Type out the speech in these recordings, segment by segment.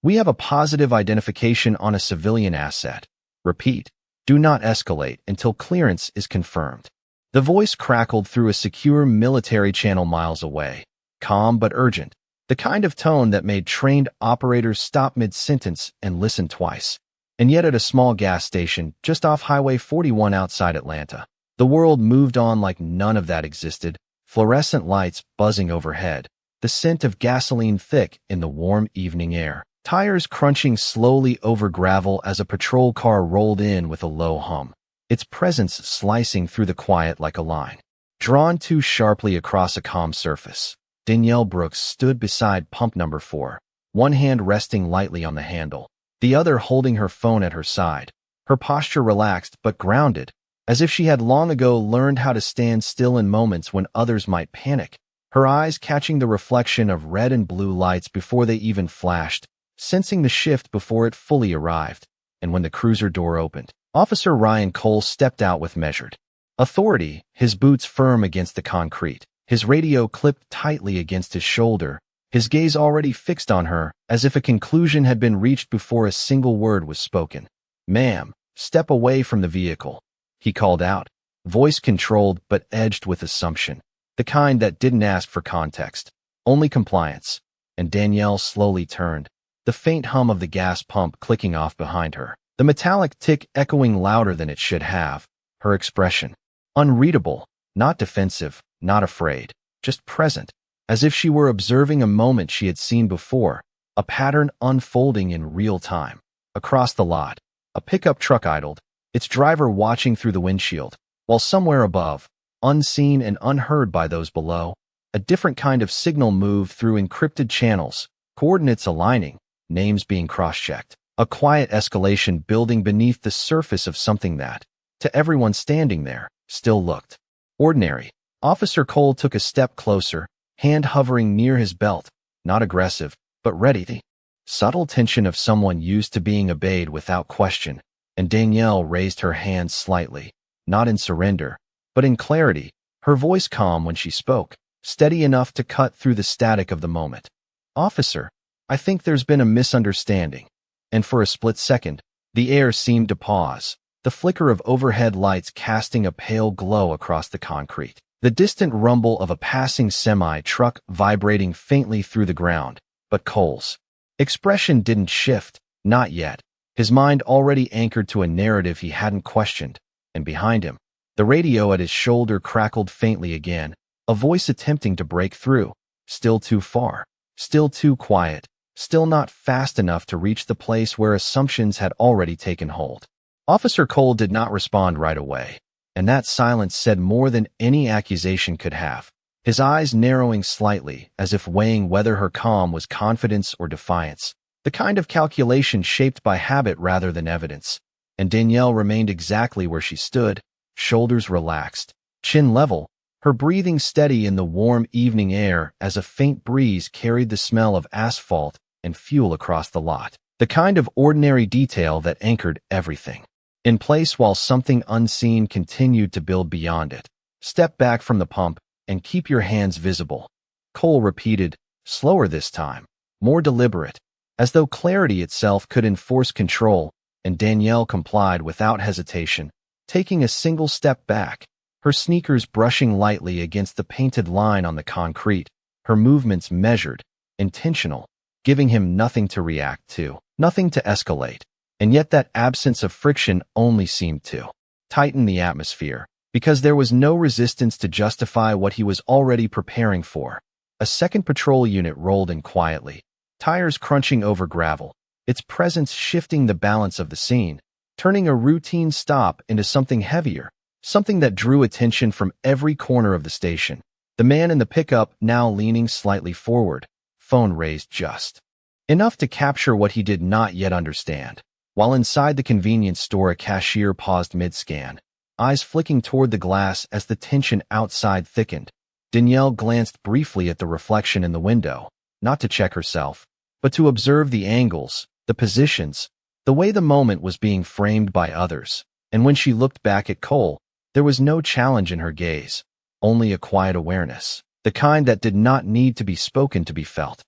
We have a positive identification on a civilian asset. Repeat, do not escalate until clearance is confirmed. The voice crackled through a secure military channel miles away, calm but urgent, the kind of tone that made trained operators stop mid-sentence and listen twice. And yet at a small gas station just off Highway 41 outside Atlanta, the world moved on like none of that existed, fluorescent lights buzzing overhead, the scent of gasoline thick in the warm evening air, tires crunching slowly over gravel as a patrol car rolled in with a low hum, its presence slicing through the quiet like a line. Drawn too sharply across a calm surface, Danielle Brooks stood beside pump number 4, one hand resting lightly on the handle, the other holding her phone at her side, her posture relaxed but grounded, as if she had long ago learned how to stand still in moments when others might panic, her eyes catching the reflection of red and blue lights before they even flashed, sensing the shift before it fully arrived. And when the cruiser door opened, Officer Ryan Cole stepped out with measured authority, his boots firm against the concrete, his radio clipped tightly against his shoulder, his gaze already fixed on her, as if a conclusion had been reached before a single word was spoken. "Ma'am, step away from the vehicle," he called out, voice controlled but edged with assumption, the kind that didn't ask for context, only compliance. And Danielle slowly turned, the faint hum of the gas pump clicking off behind her, the metallic tick echoing louder than it should have, her expression unreadable, not defensive, not afraid, just present, as if she were observing a moment she had seen before, a pattern unfolding in real time. Across the lot, a pickup truck idled, its driver watching through the windshield, while somewhere above, unseen and unheard by those below, a different kind of signal moved through encrypted channels, coordinates aligning, names being cross-checked, a quiet escalation building beneath the surface of something that, to everyone standing there, still looked ordinary. Officer Cole took a step closer, hand hovering near his belt, not aggressive, but ready. The subtle tension of someone used to being obeyed without question, and Danielle raised her hand slightly, not in surrender, but in clarity, her voice calm when she spoke, steady enough to cut through the static of the moment. "Officer, I think there's been a misunderstanding." And for a split second, the air seemed to pause, the flicker of overhead lights casting a pale glow across the concrete, the distant rumble of a passing semi-truck vibrating faintly through the ground. But Cole's expression didn't shift, not yet, his mind already anchored to a narrative he hadn't questioned, and behind him, the radio at his shoulder crackled faintly again, a voice attempting to break through, still too far, still too quiet, still not fast enough to reach the place where assumptions had already taken hold. Officer Cole did not respond right away, and that silence said more than any accusation could have, his eyes narrowing slightly as if weighing whether her calm was confidence or defiance, the kind of calculation shaped by habit rather than evidence. And Danielle remained exactly where she stood, shoulders relaxed, chin level, her breathing steady in the warm evening air as a faint breeze carried the smell of asphalt and fuel across the lot, the kind of ordinary detail that anchored everything in place while something unseen continued to build beyond it. "Step back from the pump and keep your hands visible," Cole repeated, slower this time, more deliberate, as though clarity itself could enforce control, and Danielle complied without hesitation, taking a single step back, her sneakers brushing lightly against the painted line on the concrete, her movements measured, intentional, giving him nothing to react to, nothing to escalate. And yet that absence of friction only seemed to tighten the atmosphere, because there was no resistance to justify what he was already preparing for. A second patrol unit rolled in quietly, tires crunching over gravel, its presence shifting the balance of the scene, turning a routine stop into something heavier, something that drew attention from every corner of the station. The man in the pickup now leaning slightly forward, phone raised just enough to capture what he did not yet understand. While inside the convenience store, a cashier paused mid-scan, eyes flicking toward the glass as the tension outside thickened. Danielle glanced briefly at the reflection in the window, not to check herself, but to observe the angles, the positions, the way the moment was being framed by others. And when she looked back at Cole, there was no challenge in her gaze, only a quiet awareness, the kind that did not need to be spoken to be felt.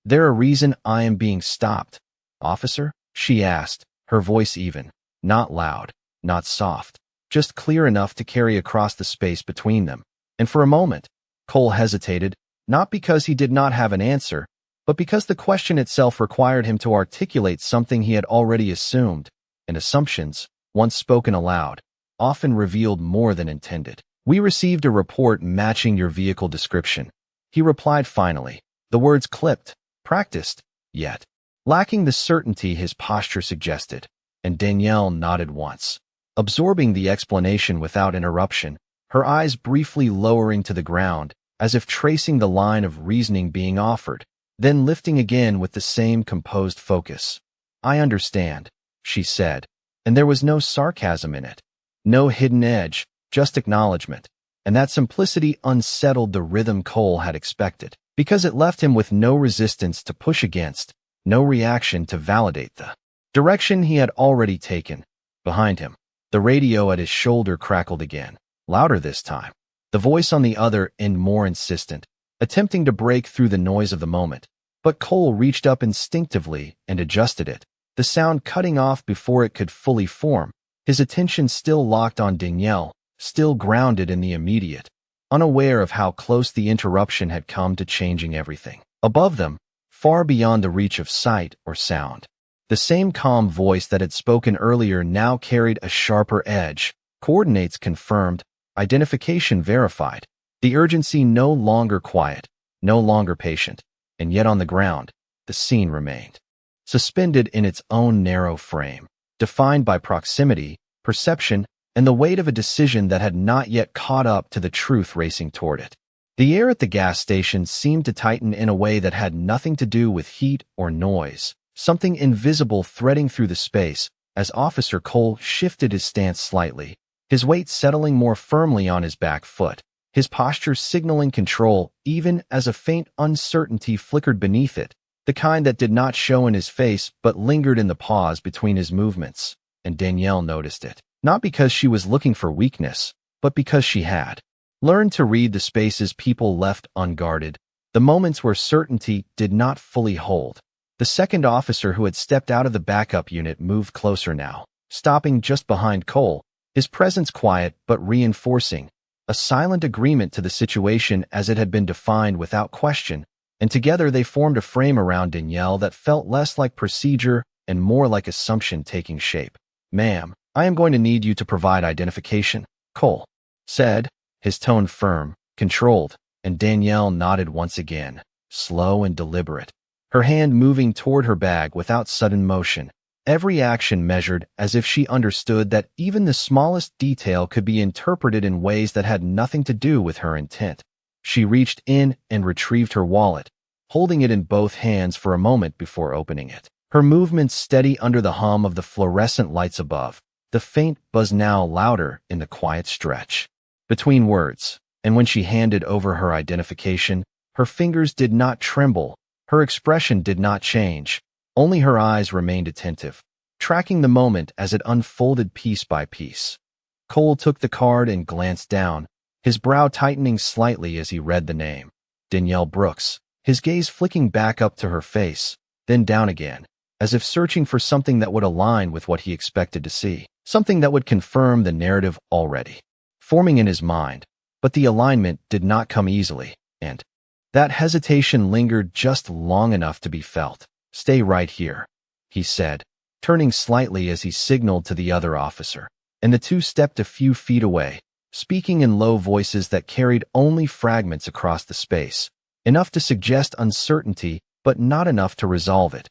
There a reason I am being stopped, officer? She asked, her voice even, not loud, not soft, just clear enough to carry across the space between them. And for a moment, Cole hesitated, not because he did not have an answer, but because the question itself required him to articulate something he had already assumed, and assumptions, once spoken aloud, often revealed more than intended. We received a report matching your vehicle description. He replied finally, the words clipped, practiced, yet lacking the certainty his posture suggested, and Danielle nodded once, absorbing the explanation without interruption, her eyes briefly lowering to the ground, as if tracing the line of reasoning being offered, then lifting again with the same composed focus. I understand, she said, and there was no sarcasm in it, no hidden edge, just acknowledgement, and that simplicity unsettled the rhythm Cole had expected, because it left him with no resistance to push against, no reaction to validate the direction he had already taken. Behind him, the radio at his shoulder crackled again, louder this time, the voice on the other end more insistent, attempting to break through the noise of the moment. But Cole reached up instinctively and adjusted it, the sound cutting off before it could fully form, his attention still locked on Danielle, still grounded in the immediate, unaware of how close the interruption had come to changing everything. Above them, far beyond the reach of sight or sound, the same calm voice that had spoken earlier now carried a sharper edge. Coordinates confirmed, identification verified, the urgency no longer quiet, no longer patient, and yet on the ground, the scene remained, suspended in its own narrow frame, defined by proximity, perception, and the weight of a decision that had not yet caught up to the truth racing toward it. The air at the gas station seemed to tighten in a way that had nothing to do with heat or noise, something invisible threading through the space as Officer Cole shifted his stance slightly, his weight settling more firmly on his back foot, his posture signaling control even as a faint uncertainty flickered beneath it, the kind that did not show in his face but lingered in the pause between his movements, and Danielle noticed it, not because she was looking for weakness, but because she had learned to read the spaces people left unguarded, the moments where certainty did not fully hold. The second officer who had stepped out of the backup unit moved closer now, stopping just behind Cole, his presence quiet but reinforcing, a silent agreement to the situation as it had been defined without question, and together they formed a frame around Danielle that felt less like procedure and more like assumption taking shape. Ma'am, I am going to need you to provide identification, Cole said, his tone firm, controlled, and Danielle nodded once again, slow and deliberate, her hand moving toward her bag without sudden motion, every action measured as if she understood that even the smallest detail could be interpreted in ways that had nothing to do with her intent. She reached in and retrieved her wallet, holding it in both hands for a moment before opening it, her movements steady under the hum of the fluorescent lights above, the faint buzz now louder in the quiet stretch between words, and when she handed over her identification, her fingers did not tremble, her expression did not change, only her eyes remained attentive, tracking the moment as it unfolded piece by piece. Cole took the card and glanced down, his brow tightening slightly as he read the name, Danielle Brooks, his gaze flicking back up to her face, then down again, as if searching for something that would align with what he expected to see, something that would confirm the narrative already forming in his mind, but the alignment did not come easily, and that hesitation lingered just long enough to be felt. Stay right here, he said, turning slightly as he signaled to the other officer, and the two stepped a few feet away, speaking in low voices that carried only fragments across the space, enough to suggest uncertainty but not enough to resolve it,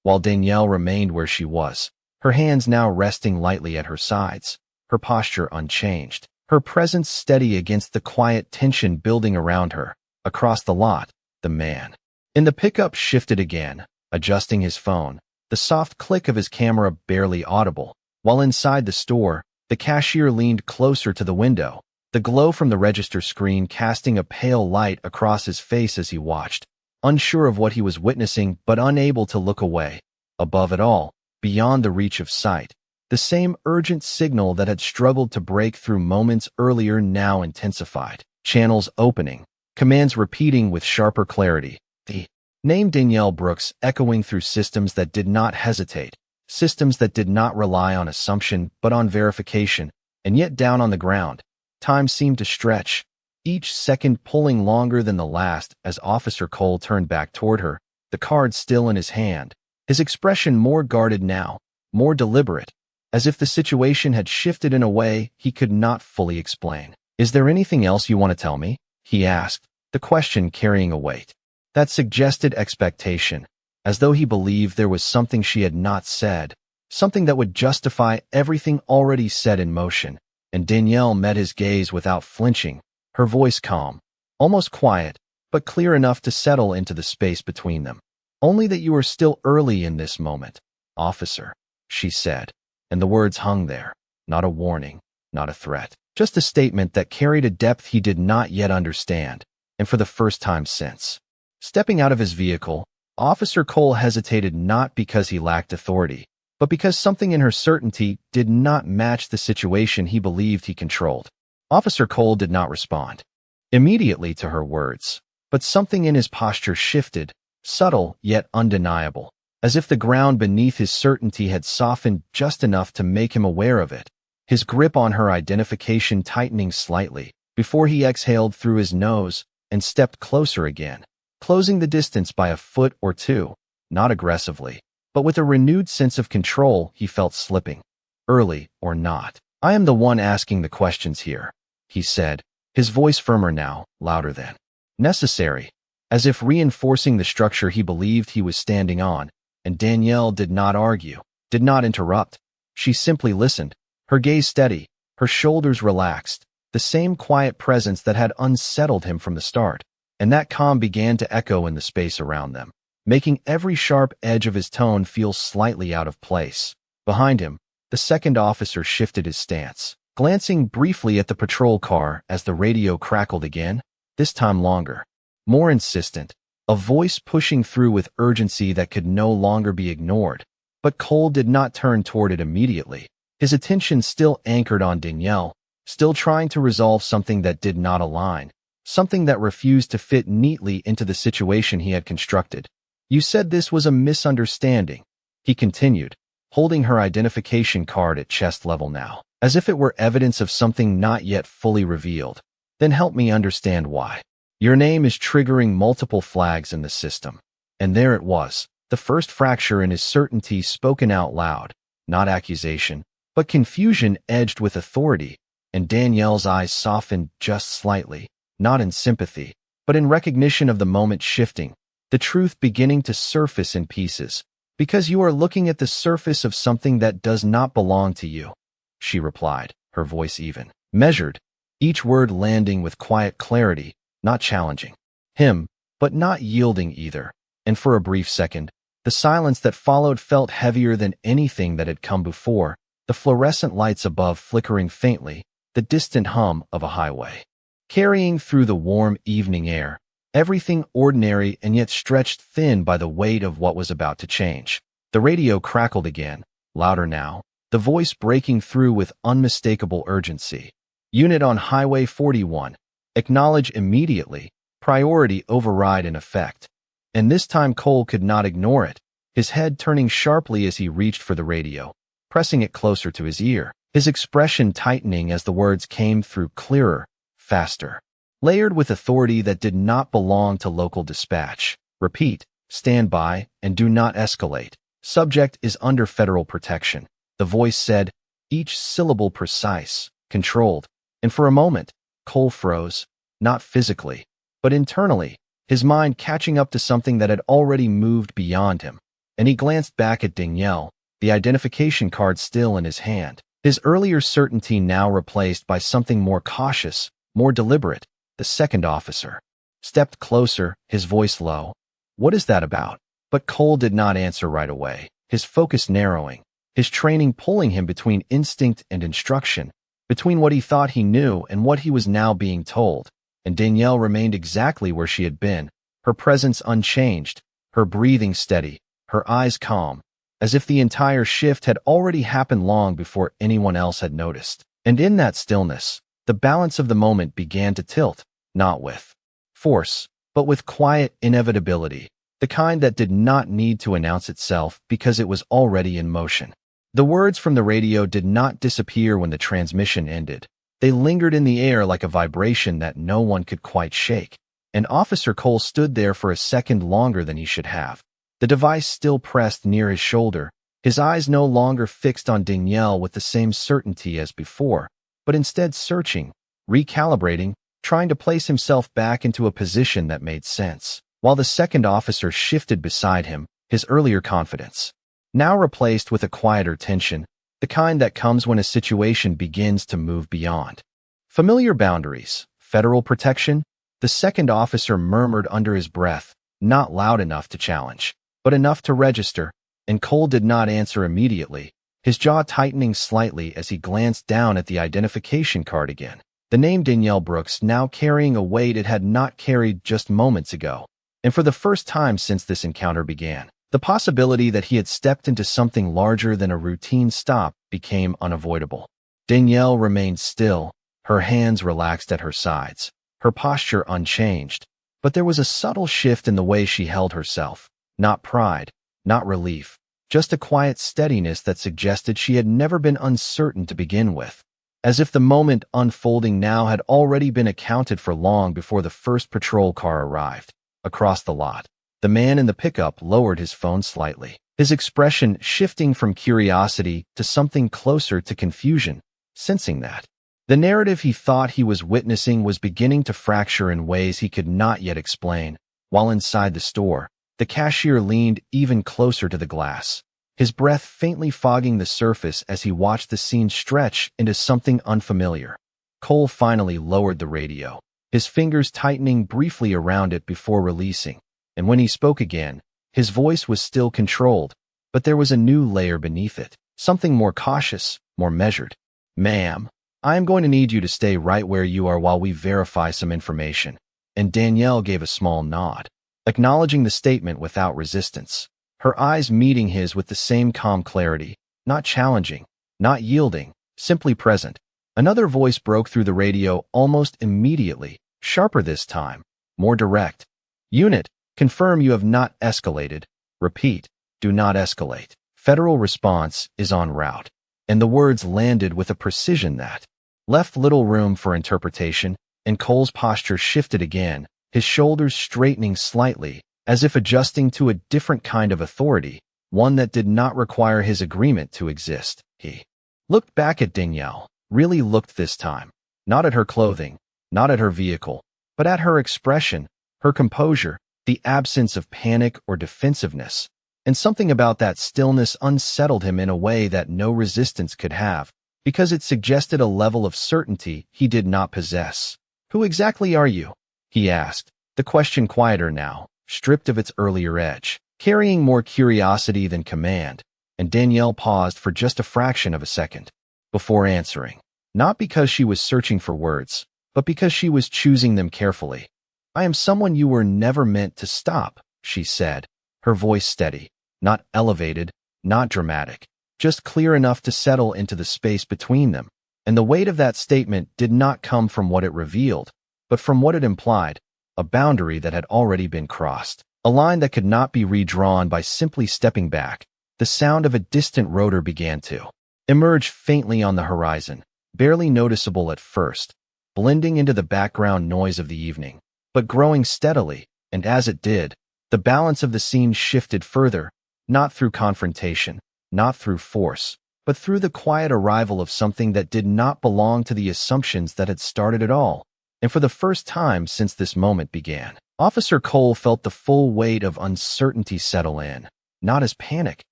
while Danielle remained where she was, her hands now resting lightly at her sides, her posture unchanged, her presence steady against the quiet tension building around her. Across the lot, the man in the pickup shifted again, adjusting his phone, the soft click of his camera barely audible, while inside the store, the cashier leaned closer to the window, the glow from the register screen casting a pale light across his face as he watched, unsure of what he was witnessing but unable to look away. Above it all, beyond the reach of sight, the same urgent signal that had struggled to break through moments earlier now intensified, channels opening, commands repeating with sharper clarity. The Name Danielle Brooks echoing through systems that did not hesitate, systems that did not rely on assumption but on verification, and yet down on the ground, time seemed to stretch, each second pulling longer than the last as Officer Cole turned back toward her, the card still in his hand, his expression more guarded now, more deliberate, as if the situation had shifted in a way he could not fully explain. "Is there anything else you want to tell me?" he asked, the question carrying a weight that suggested expectation, as though he believed there was something she had not said, something that would justify everything already set in motion. And Danielle met his gaze without flinching, her voice calm, almost quiet, but clear enough to settle into the space between them. "Only that you are still early in this moment, officer," she said, and the words hung there, not a warning, not a threat, just a statement that carried a depth he did not yet understand, and for the first time since. Stepping out of his vehicle, Officer Cole hesitated not because he lacked authority, but because something in her certainty did not match the situation he believed he controlled. Officer Cole did not respond immediately to her words, but something in his posture shifted, subtle yet undeniable, as if the ground beneath his certainty had softened just enough to make him aware of it, his grip on her identification tightening slightly, before he exhaled through his nose and stepped closer again, closing the distance by a foot or two, not aggressively, but with a renewed sense of control he felt slipping. "Early or not, I am the one asking the questions here," he said, his voice firmer now, louder than necessary, as if reinforcing the structure he believed he was standing on. And Danielle did not argue, did not interrupt. She simply listened, her gaze steady, her shoulders relaxed, the same quiet presence that had unsettled him from the start. And that calm began to echo in the space around them, making every sharp edge of his tone feel slightly out of place. Behind him, the second officer shifted his stance, glancing briefly at the patrol car as the radio crackled again, this time longer, more insistent, a voice pushing through with urgency that could no longer be ignored. But Cole did not turn toward it immediately, his attention still anchored on Danielle, still trying to resolve something that did not align, something that refused to fit neatly into the situation he had constructed. "You said this was a misunderstanding," he continued, holding her identification card at chest level now, as if it were evidence of something not yet fully revealed. "Then help me understand why. Your name is triggering multiple flags in the system." And there it was, the first fracture in his certainty spoken out loud, not accusation, but confusion edged with authority, and Danielle's eyes softened just slightly, not in sympathy, but in recognition of the moment shifting, the truth beginning to surface in pieces. "Because you are looking at the surface of something that does not belong to you," she replied, her voice even, measured, each word landing with quiet clarity, not challenging him, but not yielding either. And for a brief second, the silence that followed felt heavier than anything that had come before, the fluorescent lights above flickering faintly, the distant hum of a highway carrying through the warm evening air, everything ordinary and yet stretched thin by the weight of what was about to change. The radio crackled again, louder now, the voice breaking through with unmistakable urgency. "Unit on Highway 41. Acknowledge immediately. Priority override in effect." And this time Cole could not ignore it, his head turning sharply as he reached for the radio, pressing it closer to his ear, his expression tightening as the words came through clearer, faster, layered with authority that did not belong to local dispatch. "Repeat, stand by, and do not escalate. Subject is under federal protection," the voice said, each syllable precise, controlled. And for a moment, Cole froze, not physically, but internally, his mind catching up to something that had already moved beyond him. And he glanced back at Danielle, the identification card still in his hand, his earlier certainty now replaced by something more cautious, more deliberate. The second officer stepped closer, his voice low. "What is that about?" But Cole did not answer right away, his focus narrowing, his training pulling him between instinct and instruction, between what he thought he knew and what he was now being told. And Danielle remained exactly where she had been, her presence unchanged, her breathing steady, her eyes calm, as if the entire shift had already happened long before anyone else had noticed. And in that stillness, the balance of the moment began to tilt, not with force, but with quiet inevitability. the kind that did not need to announce itself because it was already in motion. The words from the radio did not disappear when the transmission ended. They lingered in the air like a vibration that no one could quite shake. And Officer Cole stood there for a second longer than he should have. The device still pressed near his shoulder, his eyes no longer fixed on Danielle with the same certainty as before, but instead searching, recalibrating, trying to place himself back into a position that made sense. While the second officer shifted beside him, his earlier confidence now replaced with a quieter tension, the kind that comes when a situation begins to move beyond familiar boundaries. Federal protection? The second officer murmured under his breath, not loud enough to challenge, but enough to register, and Cole did not answer immediately, his jaw tightening slightly as he glanced down at the identification card again. The name Danielle Brooks now carrying a weight it had not carried just moments ago. And for the first time since this encounter began, the possibility that he had stepped into something larger than a routine stop became unavoidable. Danielle remained still, her hands relaxed at her sides, her posture unchanged, but there was a subtle shift in the way she held herself. Not pride, not relief, just a quiet steadiness that suggested she had never been uncertain to begin with, as if the moment unfolding now had already been accounted for long before the first patrol car arrived. Across the lot, the man in the pickup lowered his phone slightly, his expression shifting from curiosity to something closer to confusion, sensing that the narrative he thought he was witnessing was beginning to fracture in ways he could not yet explain. While inside the store, the cashier leaned even closer to the glass, his breath faintly fogging the surface as he watched the scene stretch into something unfamiliar. Cole finally lowered the radio, his fingers tightening briefly around it before releasing, and when he spoke again, his voice was still controlled, but there was a new layer beneath it, something more cautious, more measured. "Ma'am, I am going to need you to stay right where you are while we verify some information." And Danielle gave a small nod, acknowledging the statement without resistance, her eyes meeting his with the same calm clarity, not challenging, not yielding, simply present. Another voice broke through the radio almost immediately, sharper this time, more direct. "Unit, confirm you have not escalated. Repeat, do not escalate. Federal response is en route." And the words landed with a precision that left little room for interpretation, and Cole's posture shifted again, his shoulders straightening slightly, as if adjusting to a different kind of authority, one that did not require his agreement to exist. He looked back at Danielle, really looked this time, not at her clothing, not at her vehicle, but at her expression, her composure, the absence of panic or defensiveness. And something about that stillness unsettled him in a way that no resistance could have, because it suggested a level of certainty he did not possess. "Who exactly are you?" he asked, the question quieter now, stripped of its earlier edge, carrying more curiosity than command, and Danielle paused for just a fraction of a second before answering, not because she was searching for words, but because she was choosing them carefully. "I am someone you were never meant to stop," she said, her voice steady, not elevated, not dramatic, just clear enough to settle into the space between them. And the weight of that statement did not come from what it revealed, but from what it implied, a boundary that had already been crossed, a line that could not be redrawn by simply stepping back. The sound of a distant rotor began to emerge faintly on the horizon, barely noticeable at first, blending into the background noise of the evening, but growing steadily, and as it did, the balance of the scene shifted further, not through confrontation, not through force, but through the quiet arrival of something that did not belong to the assumptions that had started it all. And for the first time since this moment began, Officer Cole felt the full weight of uncertainty settle in, not as panic,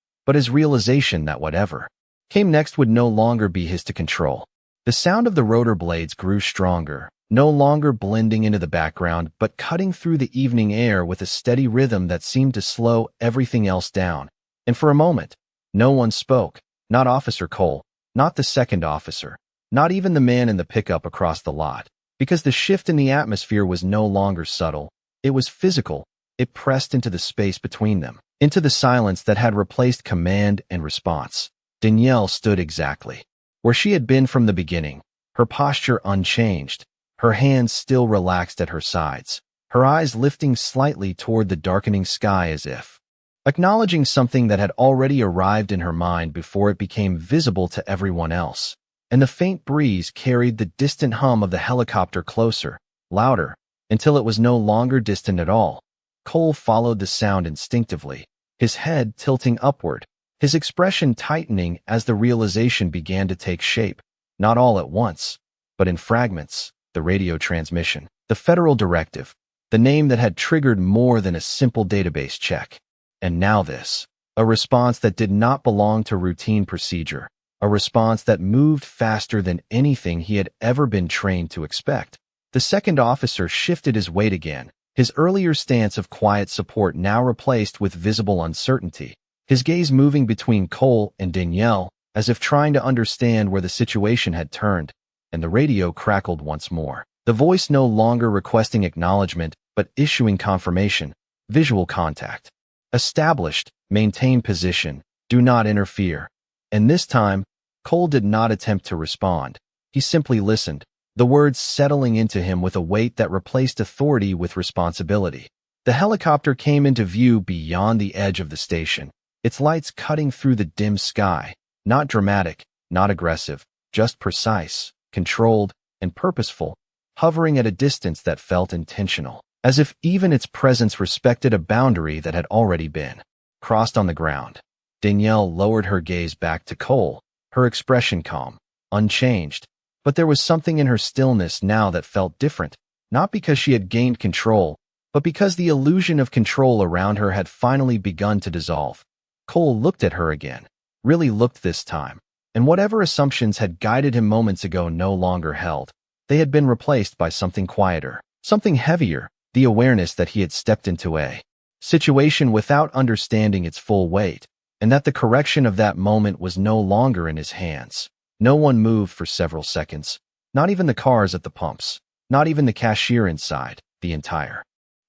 but as realization that whatever came next would no longer be his to control. The sound of the rotor blades grew stronger, no longer blending into the background, but cutting through the evening air with a steady rhythm that seemed to slow everything else down. And for a moment, no one spoke, not Officer Cole, not the second officer, not even the man in the pickup across the lot, because the shift in the atmosphere was no longer subtle. It was physical. It pressed into the space between them, into the silence that had replaced command and response. Danielle stood exactly where she had been from the beginning, her posture unchanged, her hands still relaxed at her sides, her eyes lifting slightly toward the darkening sky as if acknowledging something that had already arrived in her mind before it became visible to everyone else. And the faint breeze carried the distant hum of the helicopter closer, louder, until it was no longer distant at all. Cole followed the sound instinctively, his head tilting upward, his expression tightening as the realization began to take shape, not all at once, but in fragments. The radio transmission, the federal directive, the name that had triggered more than a simple database check. And now this, a response that did not belong to routine procedure, a response that moved faster than anything he had ever been trained to expect. The second officer shifted his weight again, his earlier stance of quiet support now replaced with visible uncertainty, his gaze moving between Cole and Danielle, as if trying to understand where the situation had turned, and the radio crackled once more. The voice no longer requesting acknowledgement, but issuing confirmation, visual contact. Established, maintain position, do not interfere. And this time, Cole did not attempt to respond. He simply listened, the words settling into him with a weight that replaced authority with responsibility. The helicopter came into view beyond the edge of the station, its lights cutting through the dim sky. Not dramatic, not aggressive, just precise, controlled, and purposeful, hovering at a distance that felt intentional, as if even its presence respected a boundary that had already been crossed on the ground. Danielle lowered her gaze back to Cole, her expression calm, unchanged, but there was something in her stillness now that felt different, not because she had gained control, but because the illusion of control around her had finally begun to dissolve. Cole looked at her again, really looked this time, and whatever assumptions had guided him moments ago no longer held. They had been replaced by something quieter, something heavier, the awareness that he had stepped into a situation without understanding its full weight, and that the correction of that moment was no longer in his hands. No one moved for several seconds, not even the cars at the pumps, not even the cashier inside. The entire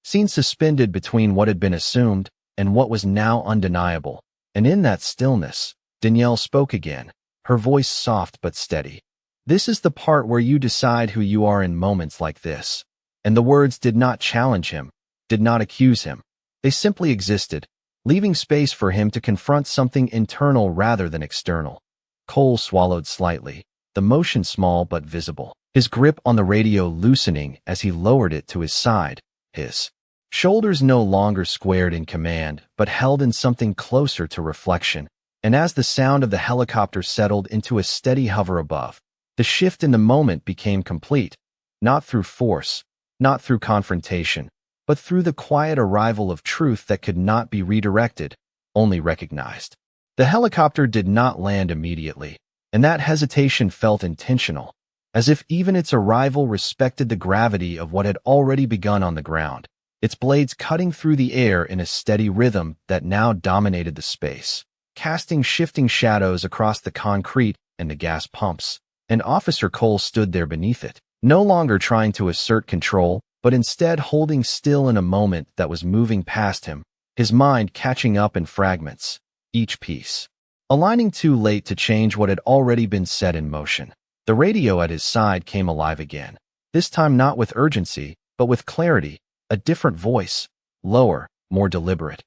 scene suspended between what had been assumed and what was now undeniable. And in that stillness, Danielle spoke again, her voice soft but steady. This is the part where you decide who you are in moments like this. And the words did not challenge him, did not accuse him. They simply existed, leaving space for him to confront something internal rather than external. Cole swallowed slightly, the motion small but visible, his grip on the radio loosening as he lowered it to his side, his shoulders no longer squared in command but held in something closer to reflection. And as the sound of the helicopter settled into a steady hover above, the shift in the moment became complete, not through force, not through confrontation, but through the quiet arrival of truth that could not be redirected, only recognized. The helicopter did not land immediately, and that hesitation felt intentional, as if even its arrival respected the gravity of what had already begun on the ground, its blades cutting through the air in a steady rhythm that now dominated the space, casting shifting shadows across the concrete and the gas pumps. And Officer Cole stood there beneath it, no longer trying to assert control, but instead holding still in a moment that was moving past him, his mind catching up in fragments, each piece aligning too late to change what had already been set in motion. The radio at his side came alive again, this time not with urgency, but with clarity, a different voice, lower, more deliberate.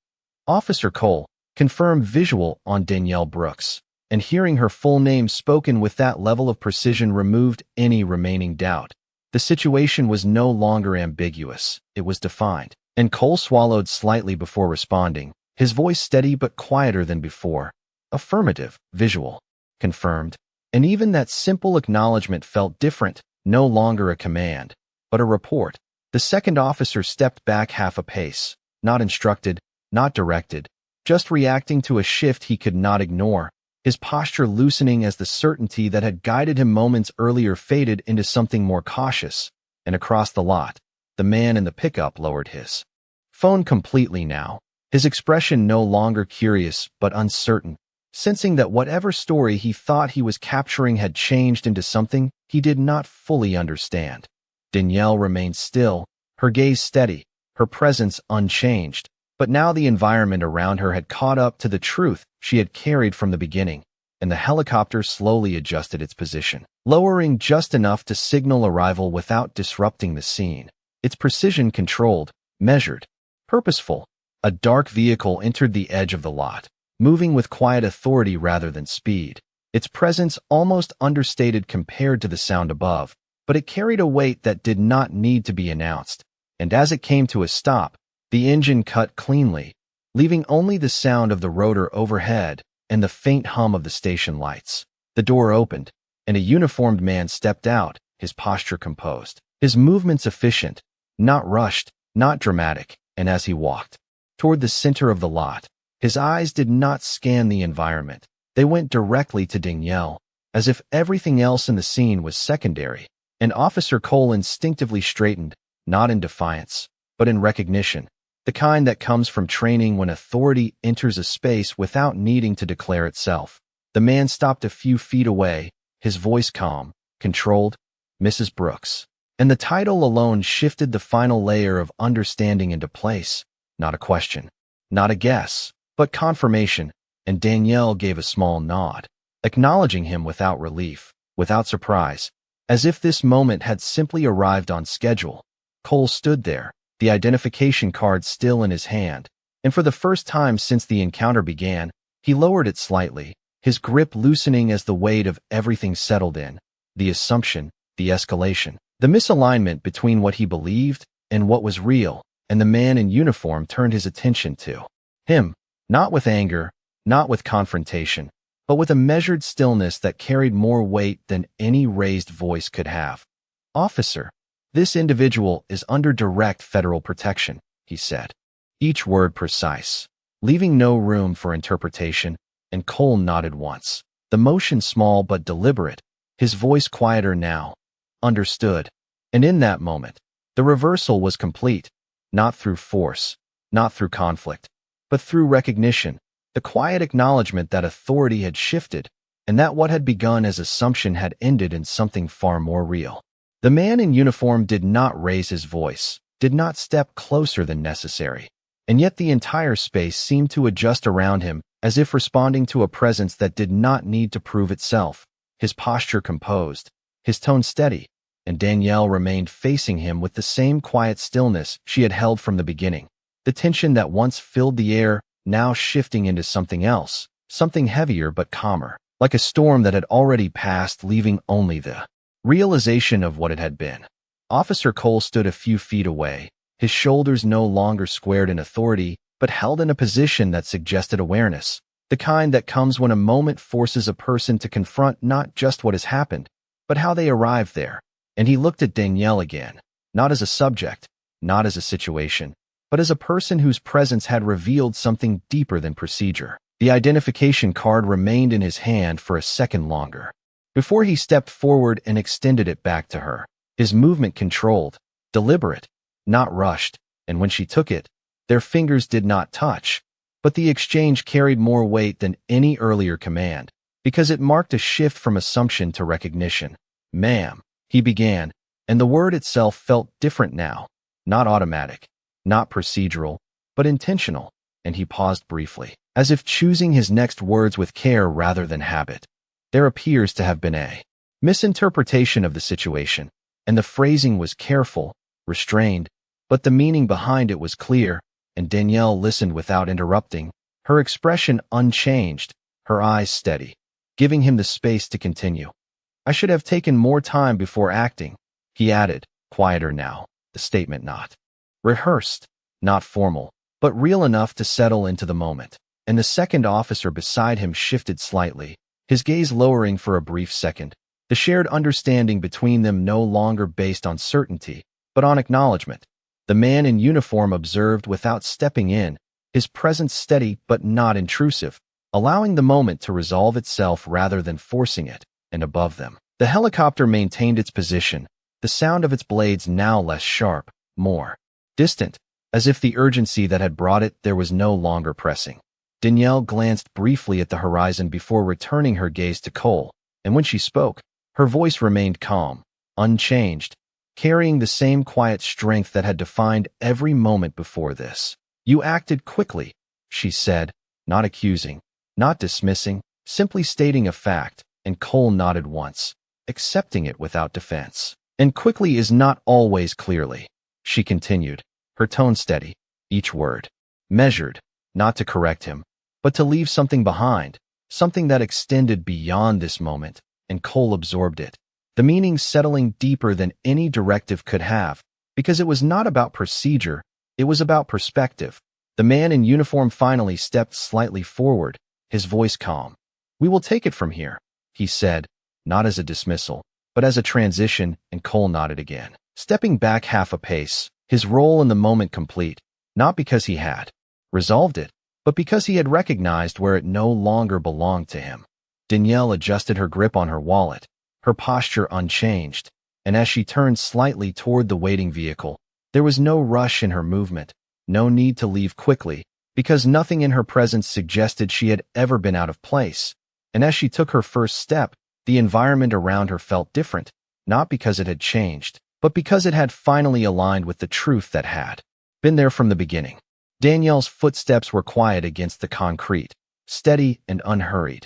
Officer Cole, confirm visual on Danielle Brooks. And hearing her full name spoken with that level of precision removed any remaining doubt. The situation was no longer ambiguous, it was defined. And Cole swallowed slightly before responding, his voice steady but quieter than before. Affirmative, visual, confirmed. And even that simple acknowledgement felt different, no longer a command, but a report. The second officer stepped back half a pace, not instructed, not directed, just reacting to a shift he could not ignore. His posture loosening as the certainty that had guided him moments earlier faded into something more cautious. And across the lot, the man in the pickup lowered his phone completely now, his expression no longer curious but uncertain, sensing that whatever story he thought he was capturing had changed into something he did not fully understand. Danielle remained still, her gaze steady, her presence unchanged. But now the environment around her had caught up to the truth she had carried from the beginning, and the helicopter slowly adjusted its position, lowering just enough to signal arrival without disrupting the scene. its precision controlled, measured, purposeful. A dark vehicle entered the edge of the lot, moving with quiet authority rather than speed. Its presence almost understated compared to the sound above, but it carried a weight that did not need to be announced. And as it came to a stop, the engine cut cleanly, leaving only the sound of the rotor overhead and the faint hum of the station lights. The door opened, and a uniformed man stepped out, his posture composed, his movements efficient, not rushed, not dramatic, and as he walked toward the center of the lot, his eyes did not scan the environment. They went directly to Danielle, as if everything else in the scene was secondary, and Officer Cole instinctively straightened, not in defiance, but in recognition, the kind that comes from training when authority enters a space without needing to declare itself. The man stopped a few feet away, his voice calm, controlled, "Mrs. Brooks." And the title alone shifted the final layer of understanding into place. Not a question, not a guess, but confirmation, and Danielle gave a small nod, acknowledging him without relief, without surprise, as if this moment had simply arrived on schedule. Cole stood there, the identification card still in his hand, and for the first time since the encounter began, he lowered it slightly, his grip loosening as the weight of everything settled in, the assumption, the escalation, the misalignment between what he believed and what was real, and the man in uniform turned his attention to him, not with anger, not with confrontation, but with a measured stillness that carried more weight than any raised voice could have. "Officer, this individual is under direct federal protection," he said, each word precise, leaving no room for interpretation, and Cole nodded once, the motion small but deliberate, his voice quieter now. "Understood." And in that moment, the reversal was complete, not through force, not through conflict, but through recognition, the quiet acknowledgement that authority had shifted, and that what had begun as assumption had ended in something far more real. The man in uniform did not raise his voice, did not step closer than necessary, and yet the entire space seemed to adjust around him as if responding to a presence that did not need to prove itself, his posture composed, his tone steady, and Danielle remained facing him with the same quiet stillness she had held from the beginning. The tension that once filled the air, now shifting into something else, something heavier but calmer, like a storm that had already passed, leaving only the realization of what it had been. Officer Cole stood a few feet away, his shoulders no longer squared in authority, but held in a position that suggested awareness, the kind that comes when a moment forces a person to confront not just what has happened, but how they arrived there. And he looked at Danielle again, not as a subject, not as a situation, but as a person whose presence had revealed something deeper than procedure. The identification card remained in his hand for a second longer, before he stepped forward and extended it back to her, his movement controlled, deliberate, not rushed, and when she took it, their fingers did not touch, but the exchange carried more weight than any earlier command, because it marked a shift from assumption to recognition. "Ma'am," he began, and the word itself felt different now, not automatic, not procedural, but intentional, and he paused briefly, as if choosing his next words with care rather than habit. There appears to have been a misinterpretation of the situation, and the phrasing was careful, restrained, but the meaning behind it was clear, and Danielle listened without interrupting, her expression unchanged, her eyes steady, giving him the space to continue. "I should have taken more time before acting," he added, quieter now, the statement not rehearsed, not formal, but real enough to settle into the moment. And the second officer beside him shifted slightly, his gaze lowering for a brief second, the shared understanding between them no longer based on certainty, but on acknowledgement. The man in uniform observed without stepping in, his presence steady but not intrusive, allowing the moment to resolve itself rather than forcing it. And above them, the helicopter maintained its position, the sound of its blades now less sharp, more distant, as if the urgency that had brought it there was no longer pressing. Danielle glanced briefly at the horizon before returning her gaze to Cole, and when she spoke, her voice remained calm, unchanged, carrying the same quiet strength that had defined every moment before this. "You acted quickly," she said, not accusing, not dismissing, simply stating a fact, and Cole nodded once, accepting it without defense. And quickly is not always clearly. she continued, her tone steady, each word measured, not to correct him, but to leave something behind, something that extended beyond this moment, and Cole absorbed it, the meaning settling deeper than any directive could have, because it was not about procedure, it was about perspective. The man in uniform finally stepped slightly forward, his voice calm. "We will take it from here," he said, not as a dismissal, but as a transition, and Cole nodded again, stepping back half a pace, his role in the moment complete, not because he had resolved it, but because he had recognized where it no longer belonged to him. Danielle adjusted her grip on her wallet, her posture unchanged, and as she turned slightly toward the waiting vehicle, there was no rush in her movement, no need to leave quickly, because nothing in her presence suggested she had ever been out of place. And as she took her first step, the environment around her felt different, not because it had changed, but because it had finally aligned with the truth that had been there from the beginning. Danielle's footsteps were quiet against the concrete, steady and unhurried,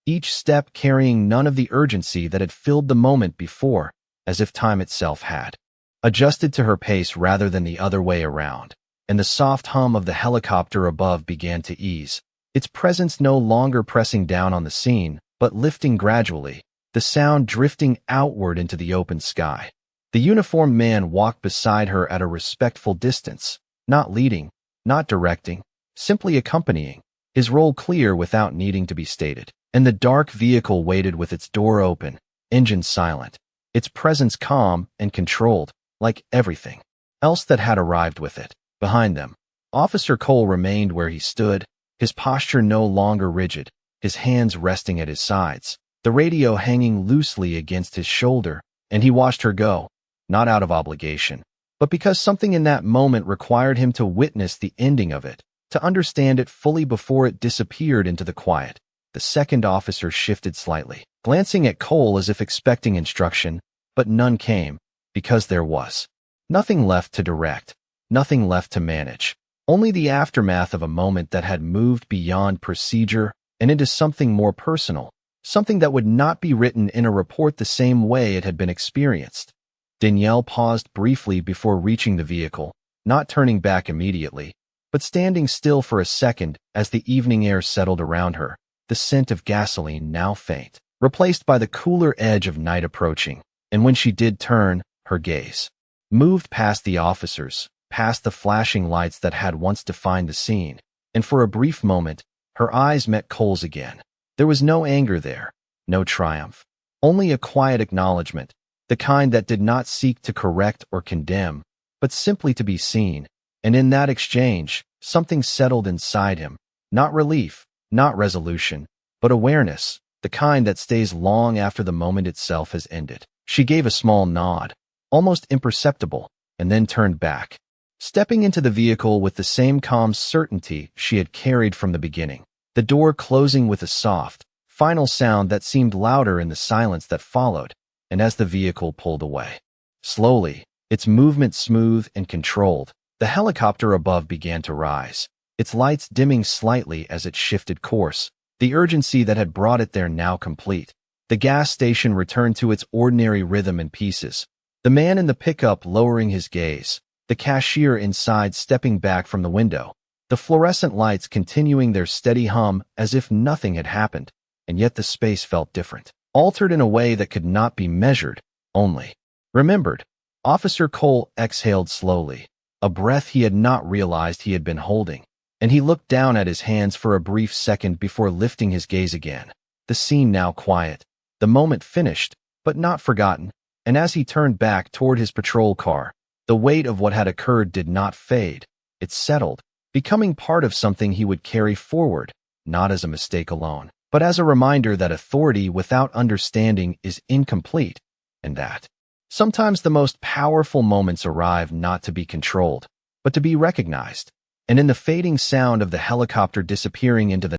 each step carrying none of the urgency that had filled the moment before, as if time itself had adjusted to her pace rather than the other way around. And the soft hum of the helicopter above began to ease, its presence no longer pressing down on the scene, but lifting gradually, the sound drifting outward into the open sky. The uniformed man walked beside her at a respectful distance, not leading, not directing, simply accompanying, his role clear without needing to be stated. And the dark vehicle waited with its door open, engine silent, its presence calm and controlled, like everything else that had arrived with it. Behind them, Officer Cole remained where he stood, his posture no longer rigid, his hands resting at his sides, the radio hanging loosely against his shoulder, and he watched her go, not out of obligation, but because something in that moment required him to witness the ending of it, to understand it fully before it disappeared into the quiet. The second officer shifted slightly, glancing at Cole as if expecting instruction, but none came, because there was nothing left to direct, nothing left to manage, only the aftermath of a moment that had moved beyond procedure and into something more personal, something that would not be written in a report the same way it had been experienced. Danielle paused briefly before reaching the vehicle, not turning back immediately, but standing still for a second as the evening air settled around her, the scent of gasoline now faint, replaced by the cooler edge of night approaching. And when she did turn, her gaze moved past the officers, past the flashing lights that had once defined the scene, and for a brief moment, her eyes met Cole's again. There was no anger there, no triumph, only a quiet acknowledgement, the kind that did not seek to correct or condemn, but simply to be seen. And in that exchange, something settled inside him, not relief, not resolution, but awareness, the kind that stays long after the moment itself has ended. She gave a small nod, almost imperceptible, and then turned back, stepping into the vehicle with the same calm certainty she had carried from the beginning, the door closing with a soft, final sound that seemed louder in the silence that followed. And as the vehicle pulled away, slowly, its movement smooth and controlled, the helicopter above began to rise, its lights dimming slightly as it shifted course, the urgency that had brought it there now complete. The gas station returned to its ordinary rhythm and pieces, the man in the pickup lowering his gaze, the cashier inside stepping back from the window, the fluorescent lights continuing their steady hum as if nothing had happened, and yet the space felt different, altered in a way that could not be measured, only remembered. Officer Cole exhaled slowly, a breath he had not realized he had been holding, and he looked down at his hands for a brief second before lifting his gaze again. The scene now quiet, the moment finished, but not forgotten, and as he turned back toward his patrol car, the weight of what had occurred did not fade. It settled, becoming part of something he would carry forward, not as a mistake alone, but as a reminder that authority without understanding is incomplete, and that sometimes the most powerful moments arrive not to be controlled, but to be recognized. And in the fading sound of the helicopter disappearing into the